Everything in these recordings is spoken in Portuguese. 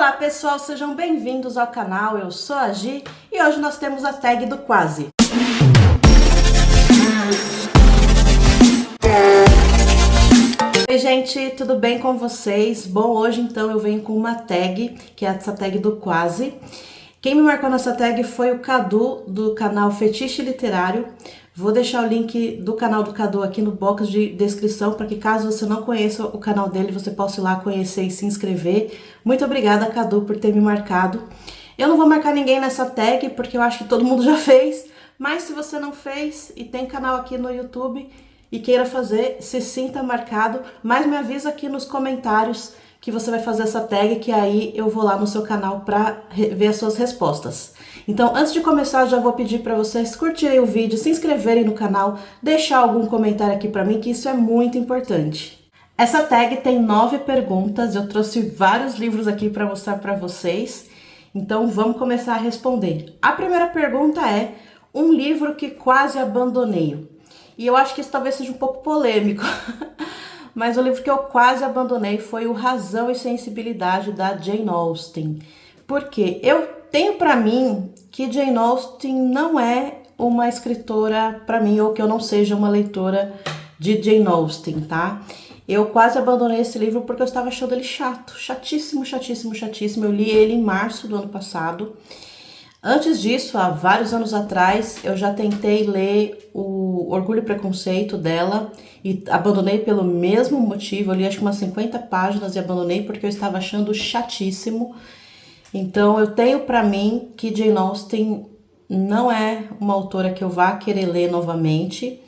Olá pessoal, sejam bem-vindos ao canal, eu sou a Gi e hoje nós temos a tag do quase. Oi gente, tudo bem com vocês? Bom, hoje então eu venho com uma tag, que é essa tag do quase. Quem me marcou nessa tag foi o Cadu, do canal Fetiche Literário. Vou deixar o link do canal do Cadu aqui no box de descrição, para que caso você não conheça o canal dele, você possa ir lá conhecer e se inscrever. Muito obrigada, Cadu, por ter me marcado. Eu não vou marcar ninguém nessa tag, porque eu acho que todo mundo já fez, mas se você não fez e tem canal aqui no YouTube e queira fazer, se sinta marcado, mas me avisa aqui nos comentários que você vai fazer essa tag, que aí eu vou lá no seu canal para ver as suas respostas. Então, antes de começar, já vou pedir para vocês curtirem o vídeo, se inscreverem no canal, deixar algum comentário aqui para mim, que isso é muito importante. Essa tag tem 9 perguntas, eu trouxe vários livros aqui para mostrar para vocês, então vamos começar a responder. A primeira pergunta é: um livro que quase abandonei. E eu acho que isso talvez seja um pouco polêmico. Mas o livro que eu quase abandonei foi o Razão e Sensibilidade, da Jane Austen. Porque eu tenho para mim que Jane Austen não é uma escritora para mim, ou que eu não seja uma leitora de Jane Austen, tá? Eu quase abandonei esse livro porque eu estava achando ele chato, chatíssimo, chatíssimo, chatíssimo. Eu li ele em março do ano passado. Antes disso, há vários anos atrás, eu já tentei ler o Orgulho e Preconceito dela e abandonei pelo mesmo motivo. Eu li acho que umas 50 páginas e abandonei porque eu estava achando chatíssimo. Então eu tenho para mim que Jane Austen não é uma autora que eu vá querer ler novamente.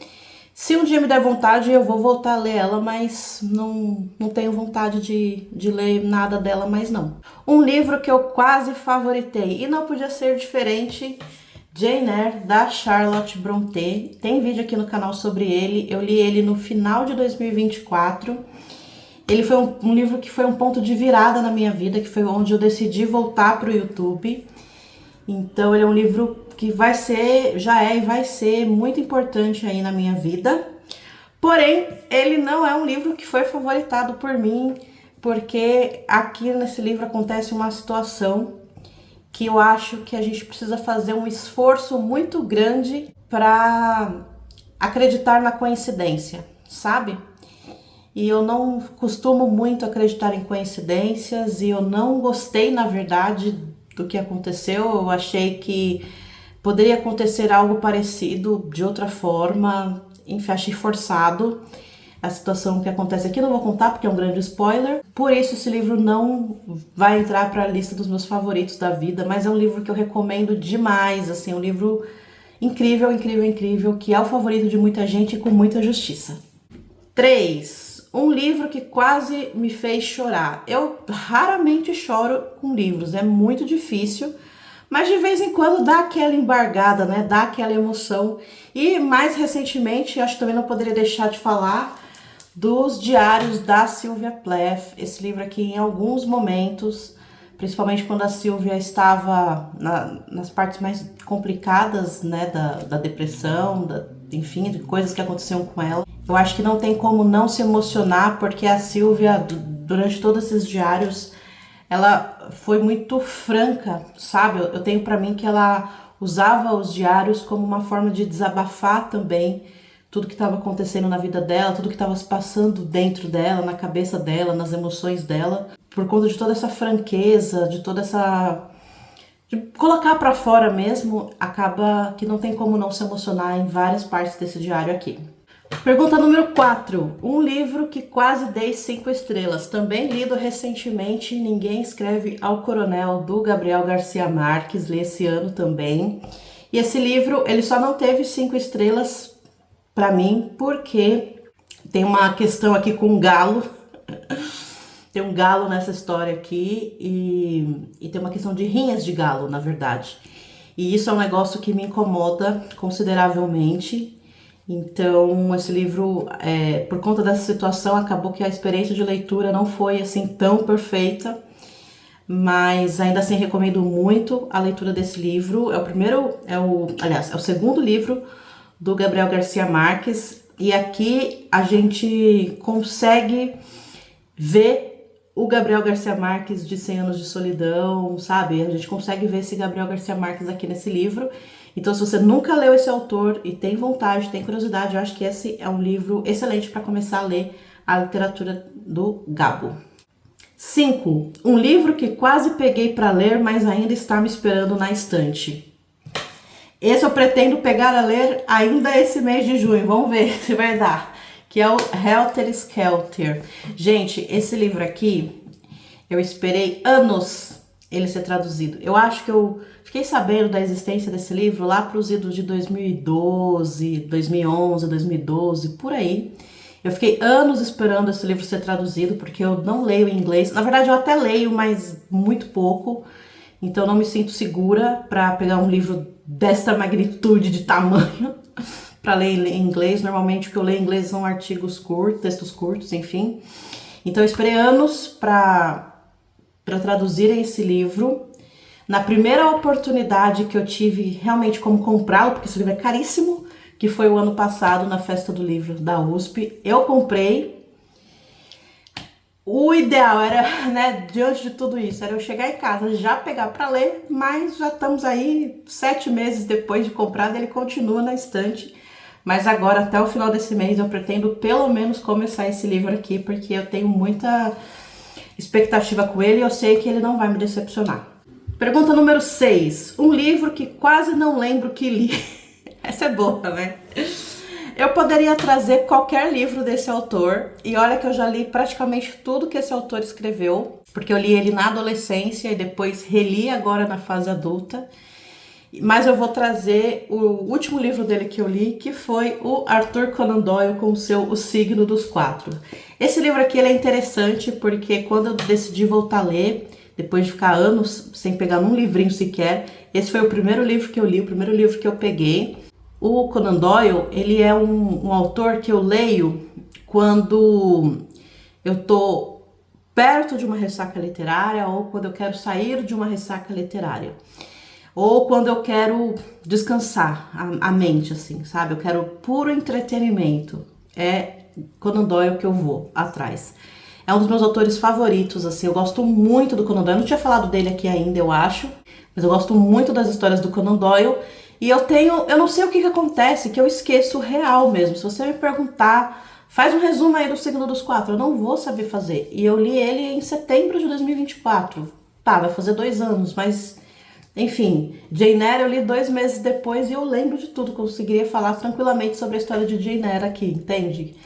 Se um dia me der vontade, eu vou voltar a ler ela, mas não tenho vontade de ler nada dela mais não. Um livro que eu quase favoritei, e não podia ser diferente, Jane Eyre, da Charlotte Brontë. Tem vídeo aqui no canal sobre ele, eu li ele no final de 2024. Ele foi um livro que foi um ponto de virada na minha vida, que foi onde eu decidi voltar para o YouTube. Então ele é um livro que vai ser, já é e vai ser muito importante aí na minha vida. Porém, ele não é um livro que foi favoritado por mim, porque aqui nesse livro acontece uma situação que eu acho que a gente precisa fazer um esforço muito grande para acreditar na coincidência, sabe? E eu não costumo muito acreditar em coincidências e eu não gostei, na verdade, do que aconteceu. Eu achei que poderia acontecer algo parecido de outra forma, enfim, achei forçado a situação que acontece aqui. Não vou contar porque é um grande spoiler, por isso esse livro não vai entrar para a lista dos meus favoritos da vida, mas é um livro que eu recomendo demais, assim, um livro incrível, incrível, incrível, que é o favorito de muita gente e com muita justiça. 3. Um livro que quase me fez chorar. Eu raramente choro com livros, é muito difícil, mas de vez em quando dá aquela embargada, né? Dá aquela emoção. E mais recentemente, acho que também não poderia deixar de falar dos Diários da Sylvia Plath. Esse livro aqui, em alguns momentos, principalmente quando a Sylvia estava nas partes mais complicadas, né? Da depressão, enfim, de coisas que aconteciam com ela. Eu acho que não tem como não se emocionar, porque a Sylvia, durante todos esses diários, ela foi muito franca, sabe? Eu tenho pra mim que ela usava os diários como uma forma de desabafar também tudo que estava acontecendo na vida dela, tudo que estava se passando dentro dela, na cabeça dela, nas emoções dela, por conta de toda essa franqueza, de toda essa... de colocar pra fora mesmo, acaba que não tem como não se emocionar em várias partes desse diário aqui. Pergunta número 4. Um livro que quase dei 5 estrelas. Também lido recentemente, Ninguém Escreve ao Coronel, do Gabriel Garcia Marques. Li esse ano também. E esse livro, ele só não teve 5 estrelas pra mim, porque tem uma questão aqui com um galo. Tem um galo nessa história aqui e tem uma questão de rinhas de galo, na verdade. E isso é um negócio que me incomoda consideravelmente. Então, esse livro, por conta dessa situação, acabou que a experiência de leitura não foi assim tão perfeita, mas ainda assim recomendo muito a leitura desse livro. É o segundo livro do Gabriel Garcia Marques, e aqui a gente consegue ver o Gabriel Garcia Marques de 100 Anos de Solidão, sabe? A gente consegue ver esse Gabriel Garcia Marques aqui nesse livro. Então, se você nunca leu esse autor e tem vontade, tem curiosidade, eu acho que esse é um livro excelente para começar a ler a literatura do Gabo. 5. Um livro que quase peguei para ler, mas ainda está me esperando na estante. Esse eu pretendo pegar a ler ainda esse mês de junho, vamos ver se vai dar. Que é o Helter Skelter. Gente, esse livro aqui, eu esperei anos ele ser traduzido. Eu acho que eu fiquei sabendo da existência desse livro lá para os idos de 2012, 2011, 2012, por aí. Eu fiquei anos esperando esse livro ser traduzido, porque eu não leio em inglês. Na verdade, eu até leio, mas muito pouco. Então, não me sinto segura para pegar um livro desta magnitude de tamanho para ler em inglês. Normalmente, o que eu leio em inglês são artigos curtos, textos curtos, enfim. Então, eu esperei anos para traduzirem esse livro. Na primeira oportunidade que eu tive realmente como comprá-lo, porque esse livro é caríssimo, que foi o ano passado na Festa do Livro da USP, eu comprei. O ideal era, né, diante de tudo isso, era eu chegar em casa, já pegar para ler, mas já estamos aí 7 meses depois de comprado, ele continua na estante. Mas agora, até o final desse mês, eu pretendo pelo menos começar esse livro aqui, porque eu tenho muita expectativa com ele e eu sei que ele não vai me decepcionar. Pergunta número 6. Um livro que quase não lembro que li. Essa é boa, né? Eu poderia trazer qualquer livro desse autor, e olha que eu já li praticamente tudo que esse autor escreveu, porque eu li ele na adolescência e depois reli agora na fase adulta. Mas eu vou trazer o último livro dele que eu li, que foi o Arthur Conan Doyle com O Signo dos Quatro. Esse livro aqui ele é interessante porque quando eu decidi voltar a ler, depois de ficar anos sem pegar num livrinho sequer, esse foi o primeiro livro que eu li, o primeiro livro que eu peguei. O Conan Doyle, ele é um autor que eu leio quando eu tô perto de uma ressaca literária ou quando eu quero sair de uma ressaca literária. Ou quando eu quero descansar a mente, assim, sabe? Eu quero puro entretenimento. É Conan Doyle que eu vou atrás. É um dos meus autores favoritos, assim. Eu gosto muito do Conan Doyle. Eu não tinha falado dele aqui ainda, eu acho. Mas eu gosto muito das histórias do Conan Doyle. E eu não sei o que acontece, que eu esqueço real mesmo. Se você me perguntar, faz um resumo aí do Signo dos Quatro. Eu não vou saber fazer. E eu li ele em setembro de 2024. Tá, vai fazer 2 anos, mas... Enfim, Jane Eyre eu li 2 meses depois e eu lembro de tudo, conseguiria falar tranquilamente sobre a história de Jane Eyre aqui, entende?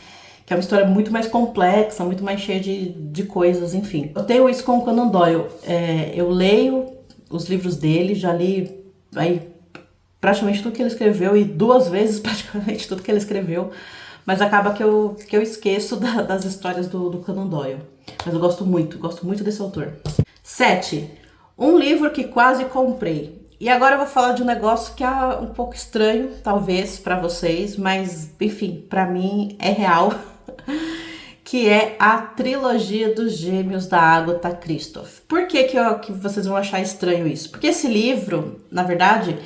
Que é uma história muito mais complexa, muito mais cheia de coisas, enfim. Eu tenho isso com o Conan Doyle, eu leio os livros dele, já li aí, praticamente tudo que ele escreveu e 2 vezes praticamente tudo que ele escreveu, mas acaba que eu esqueço das histórias do Conan Doyle. Mas eu gosto muito desse autor. 7. Um livro que quase comprei. E agora eu vou falar de um negócio que é um pouco estranho, talvez, para vocês, mas, enfim, para mim é real, que é a trilogia dos Gêmeos da Agatha Christie. Por que vocês vão achar estranho isso? Porque esse livro, na verdade,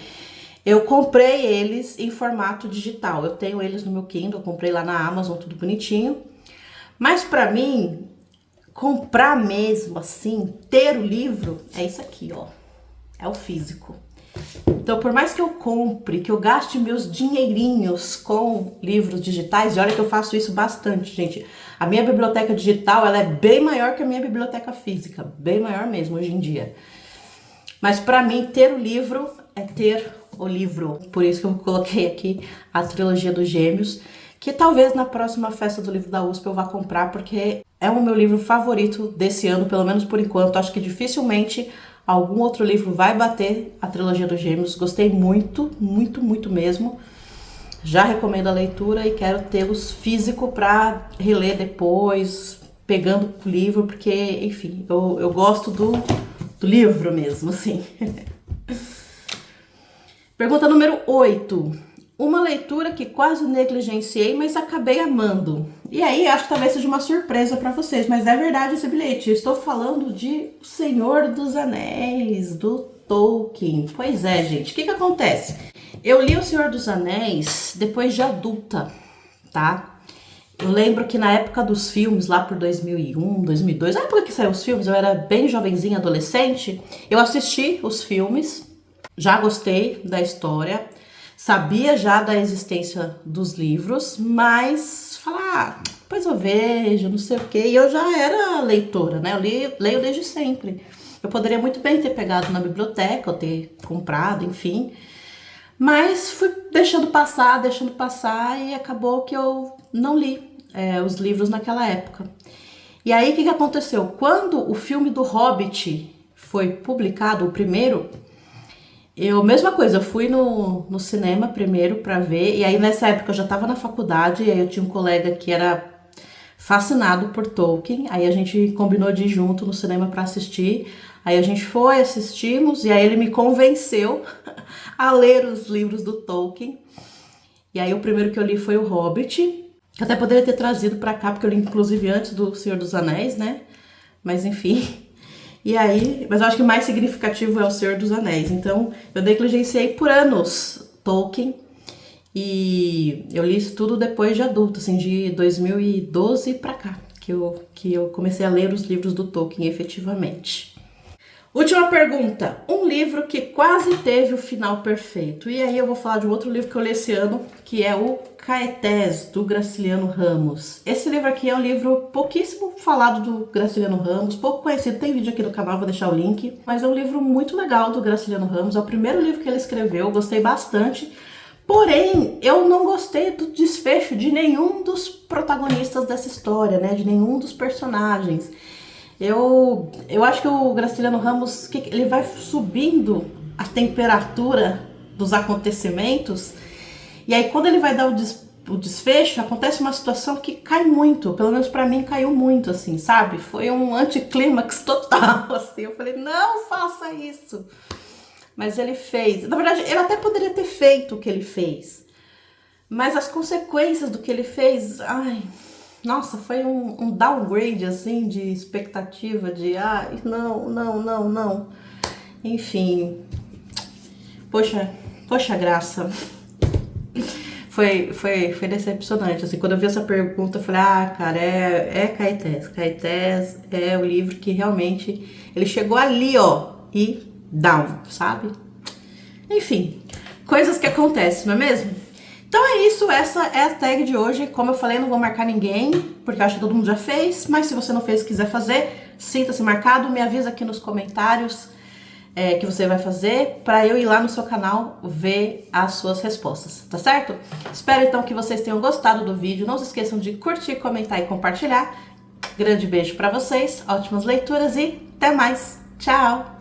eu comprei eles em formato digital. Eu tenho eles no meu Kindle, eu comprei lá na Amazon, tudo bonitinho. Mas para mim... comprar mesmo, assim, ter o livro, é isso aqui, ó. É o físico. Então, por mais que eu compre, que eu gaste meus dinheirinhos com livros digitais, e olha que eu faço isso bastante, gente. A minha biblioteca digital, ela é bem maior que a minha biblioteca física. Bem maior mesmo, hoje em dia. Mas pra mim, ter o livro é ter o livro. Por isso que eu coloquei aqui a trilogia dos Gêmeos, que talvez na próxima festa do livro da USP eu vá comprar, porque é o meu livro favorito desse ano, pelo menos por enquanto. Acho que dificilmente algum outro livro vai bater a trilogia dos Gêmeos. Gostei muito mesmo. Já recomendo a leitura e quero tê-los físico para reler depois, pegando o livro, porque, enfim, eu gosto do livro mesmo, assim. Pergunta número 8. Uma leitura que quase negligenciei, mas acabei amando. E aí, acho que talvez seja uma surpresa para vocês, mas é verdade esse bilhete. Eu estou falando de O Senhor dos Anéis, do Tolkien. Pois é, gente. O que acontece? Eu li O Senhor dos Anéis depois de adulta, tá? Eu lembro que na época dos filmes, lá por 2001, 2002, na época que saiu os filmes, eu era bem jovenzinha, adolescente, eu assisti os filmes, já gostei da história, sabia já da existência dos livros, mas falar, depois eu vejo, não sei o quê, e eu já era leitora, né? Leio desde sempre. Eu poderia muito bem ter pegado na biblioteca, ou ter comprado, enfim, mas fui deixando passar e acabou que eu não li os livros naquela época. E aí o que aconteceu? Quando o filme do Hobbit foi publicado, o primeiro, mesma coisa, eu fui no cinema primeiro pra ver, e aí nessa época eu já tava na faculdade, e aí eu tinha um colega que era fascinado por Tolkien, aí a gente combinou de ir junto no cinema pra assistir, aí a gente foi, assistimos, e aí ele me convenceu a ler os livros do Tolkien, e aí o primeiro que eu li foi o Hobbit, que até poderia ter trazido pra cá, porque eu li inclusive antes do Senhor dos Anéis, né, mas enfim... E aí, mas eu acho que o mais significativo é o Senhor dos Anéis. Então, eu negligenciei por anos Tolkien. E eu li isso tudo depois de adulto, assim, de 2012 pra cá, que eu comecei a ler os livros do Tolkien efetivamente. Última pergunta. Um livro que quase teve o final perfeito. E aí eu vou falar de um outro livro que eu li esse ano, que é o Caetés, do Graciliano Ramos. Esse livro aqui é um livro pouquíssimo falado do Graciliano Ramos, pouco conhecido, tem vídeo aqui no canal, vou deixar o link. Mas é um livro muito legal do Graciliano Ramos, é o primeiro livro que ele escreveu, gostei bastante. Porém, eu não gostei do desfecho de nenhum dos protagonistas dessa história, né? De nenhum dos personagens. Eu acho que o Graciliano Ramos, ele vai subindo a temperatura dos acontecimentos, e aí quando ele vai dar o desfecho, acontece uma situação que cai muito, pelo menos pra mim caiu muito, assim, sabe? Foi um anticlímax total, assim, eu falei, não faça isso. Mas ele fez, na verdade, ele até poderia ter feito o que ele fez, mas as consequências do que ele fez, ai... Nossa, foi um downgrade, assim, de expectativa, de, não. Enfim, poxa graça. Foi decepcionante, assim, quando eu vi essa pergunta, eu falei, cara, é Caetés. Caetés é o livro que realmente, ele chegou ali, ó, e down, sabe? Enfim, coisas que acontecem, não é mesmo? Então é isso, essa é a tag de hoje. Como eu falei, não vou marcar ninguém, porque eu acho que todo mundo já fez. Mas se você não fez e quiser fazer, sinta-se marcado. Me avisa aqui nos comentários que você vai fazer, para eu ir lá no seu canal ver as suas respostas, tá certo? Espero então que vocês tenham gostado do vídeo. Não se esqueçam de curtir, comentar e compartilhar. Grande beijo para vocês, ótimas leituras e até mais. Tchau!